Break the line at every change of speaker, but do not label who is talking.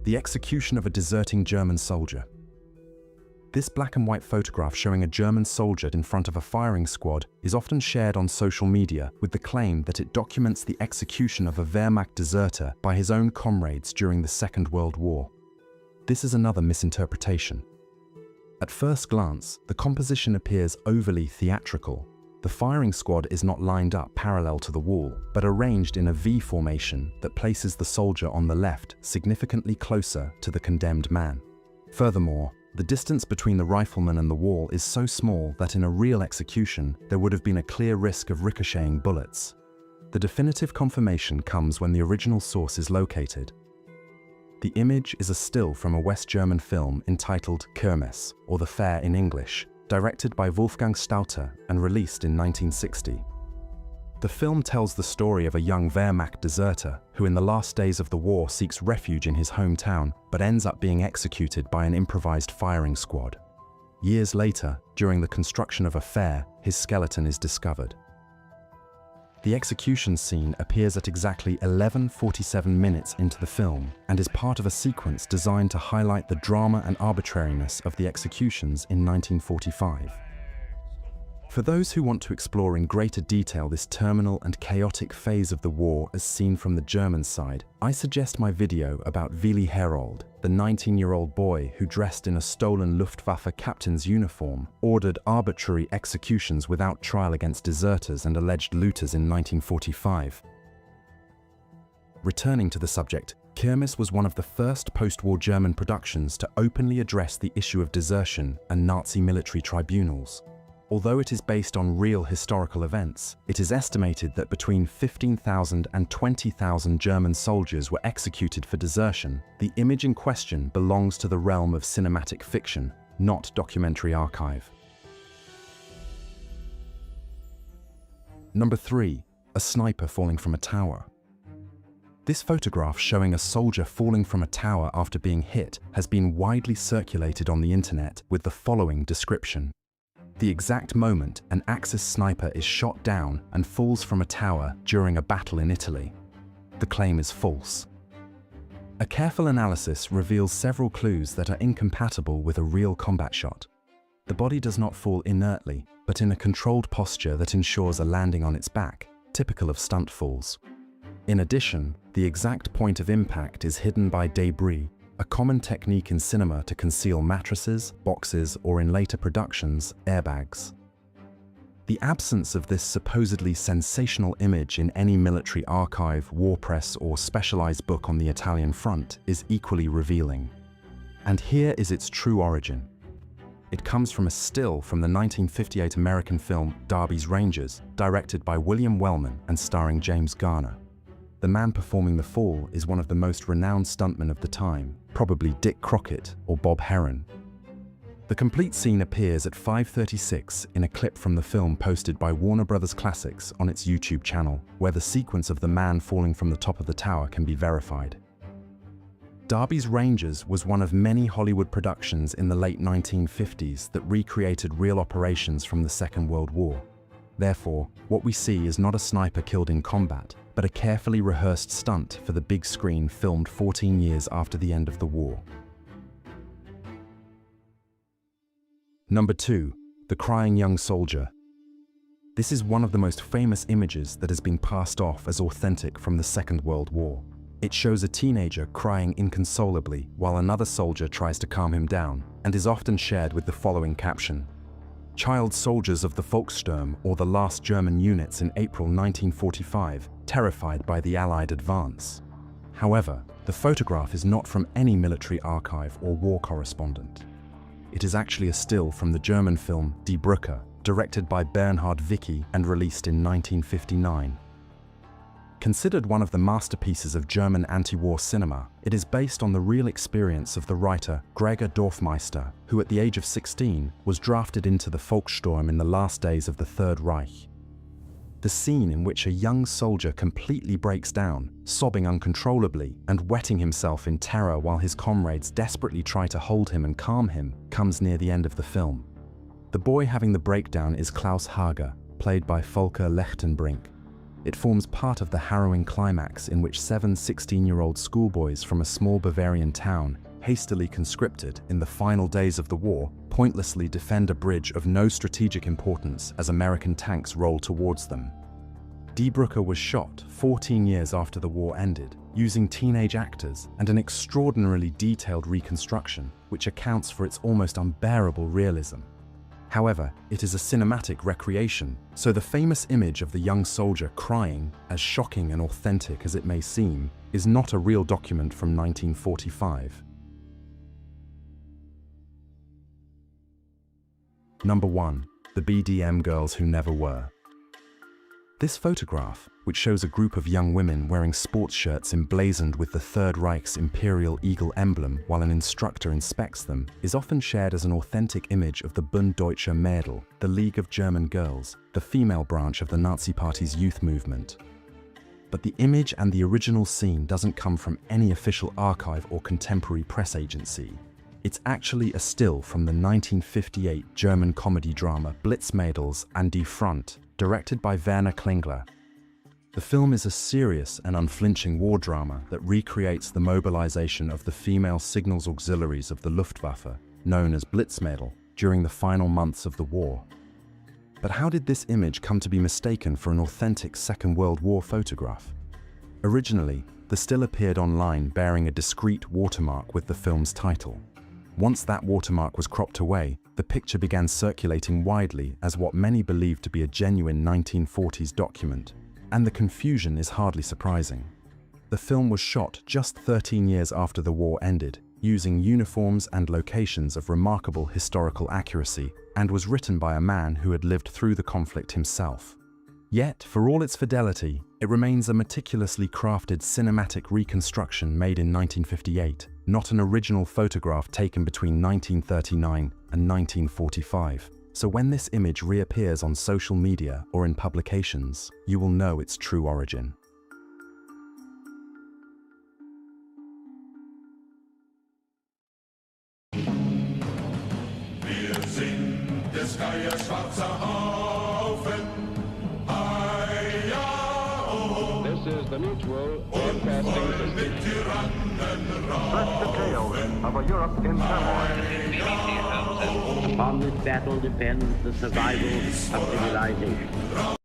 The execution of a deserting German soldier. This black and white photograph showing a German soldier in front of a firing squad is often shared on social media with the claim that it documents the execution of a Wehrmacht deserter by his own comrades during the Second World War. This is another misinterpretation. At first glance, the composition appears overly theatrical. The firing squad is not lined up parallel to the wall, but arranged in a V formation that places the soldier on the left significantly closer to the condemned man. Furthermore, the distance between the rifleman and the wall is so small that in a real execution, there would have been a clear risk of ricocheting bullets. The definitive confirmation comes when the original source is located. The image is a still from a West German film entitled Kirmes, or The Fair in English, directed by Wolfgang Stauter and released in 1960. The film tells the story of a young Wehrmacht deserter who in the last days of the war seeks refuge in his hometown but ends up being executed by an improvised firing squad. Years later, during the construction of a fair, his skeleton is discovered. The execution scene appears at exactly 11:47 minutes into the film and is part of a sequence designed to highlight the drama and arbitrariness of the executions in 1945. For those who want to explore in greater detail this terminal and chaotic phase of the war as seen from the German side, I suggest my video about Willi Herold, the 19-year-old boy who, dressed in a stolen Luftwaffe captain's uniform, ordered arbitrary executions without trial against deserters and alleged looters in 1945. Returning to the subject, Kirmes was one of the first post-war German productions to openly address the issue of desertion and Nazi military tribunals. Although it is based on real historical events, it is estimated that between 15,000 and 20,000 German soldiers were executed for desertion. The image in question belongs to the realm of cinematic fiction, not documentary archive. Number 3. A sniper falling from a tower. This photograph showing a soldier falling from a tower after being hit has been widely circulated on the internet with the following description. The exact moment an Axis sniper is shot down and falls from a tower during a battle in Italy. The claim is false. A careful analysis reveals several clues that are incompatible with a real combat shot. The body does not fall inertly, but in a controlled posture that ensures a landing on its back, typical of stunt falls. In addition, the exact point of impact is hidden by debris, a common technique in cinema to conceal mattresses, boxes, or in later productions, airbags. The absence of this supposedly sensational image in any military archive, war press, or specialized book on the Italian front is equally revealing. And here is its true origin. It comes from a still from the 1958 American film Darby's Rangers, directed by William Wellman and starring James Garner. The man performing the fall is one of the most renowned stuntmen of the time, probably Dick Crockett or Bob Heron. The complete scene appears at 5:36 in a clip from the film posted by Warner Bros. Classics on its YouTube channel, where the sequence of the man falling from the top of the tower can be verified. Darby's Rangers was one of many Hollywood productions in the late 1950s that recreated real operations from the Second World War. Therefore, what we see is not a sniper killed in combat, but a carefully rehearsed stunt for the big screen filmed 14 years after the end of the war. Number 2. The Crying Young Soldier. This is one of the most famous images that has been passed off as authentic from the Second World War. It shows a teenager crying inconsolably while another soldier tries to calm him down, and is often shared with the following caption: "Child soldiers of the Volkssturm, or the last German units in April 1945, terrified by the Allied advance." However, the photograph is not from any military archive or war correspondent. It is actually a still from the German film Die Brücke, directed by Bernhard Wicki and released in 1959. Considered one of the masterpieces of German anti-war cinema, it is based on the real experience of the writer Gregor Dorfmeister, who at the age of 16 was drafted into the Volkssturm in the last days of the Third Reich. The scene in which a young soldier completely breaks down, sobbing uncontrollably and wetting himself in terror while his comrades desperately try to hold him and calm him, comes near the end of the film. The boy having the breakdown is Klaus Hager, played by Volker Lechtenbrink. It forms part of the harrowing climax in which 7 16-year-old schoolboys from a small Bavarian town, hastily conscripted in the final days of the war, pointlessly defend a bridge of no strategic importance as American tanks roll towards them. Die Brücke was shot 14 years after the war ended, using teenage actors and an extraordinarily detailed reconstruction, which accounts for its almost unbearable realism. However, it is a cinematic recreation, so the famous image of the young soldier crying, as shocking and authentic as it may seem, is not a real document from 1945. Number 1. The BDM Girls Who Never Were. This photograph, which shows a group of young women wearing sports shirts emblazoned with the Third Reich's imperial eagle emblem while an instructor inspects them, is often shared as an authentic image of the Bund Deutscher Mädel, the League of German Girls, the female branch of the Nazi Party's youth movement. But the image and the original scene doesn't come from any official archive or contemporary press agency. It's actually a still from the 1958 German comedy drama Blitzmädels an die Front, directed by Werner Klingler. The film is a serious and unflinching war drama that recreates the mobilization of the female signals auxiliaries of the Luftwaffe, known as Blitzmädel, during the final months of the war. But how did this image come to be mistaken for an authentic Second World War photograph? Originally, the still appeared online bearing a discreet watermark with the film's title. Once that watermark was cropped away, the picture began circulating widely as what many believed to be a genuine 1940s document, and the confusion is hardly surprising. The film was shot just 13 years after the war ended, using uniforms and locations of remarkable historical accuracy, and was written by a man who had lived through the conflict himself. Yet, for all its fidelity, it remains a meticulously crafted cinematic reconstruction made in 1958, not an original photograph taken between 1939 and 1945. So when this image reappears on social media or in publications, you will know its true origin.
Wir sind des Geiers schwarzer Haufen.
This is the Mutual Broadcasting System.
That's the tale of a Europe in turmoil.
On this battle depends the survival of civilization.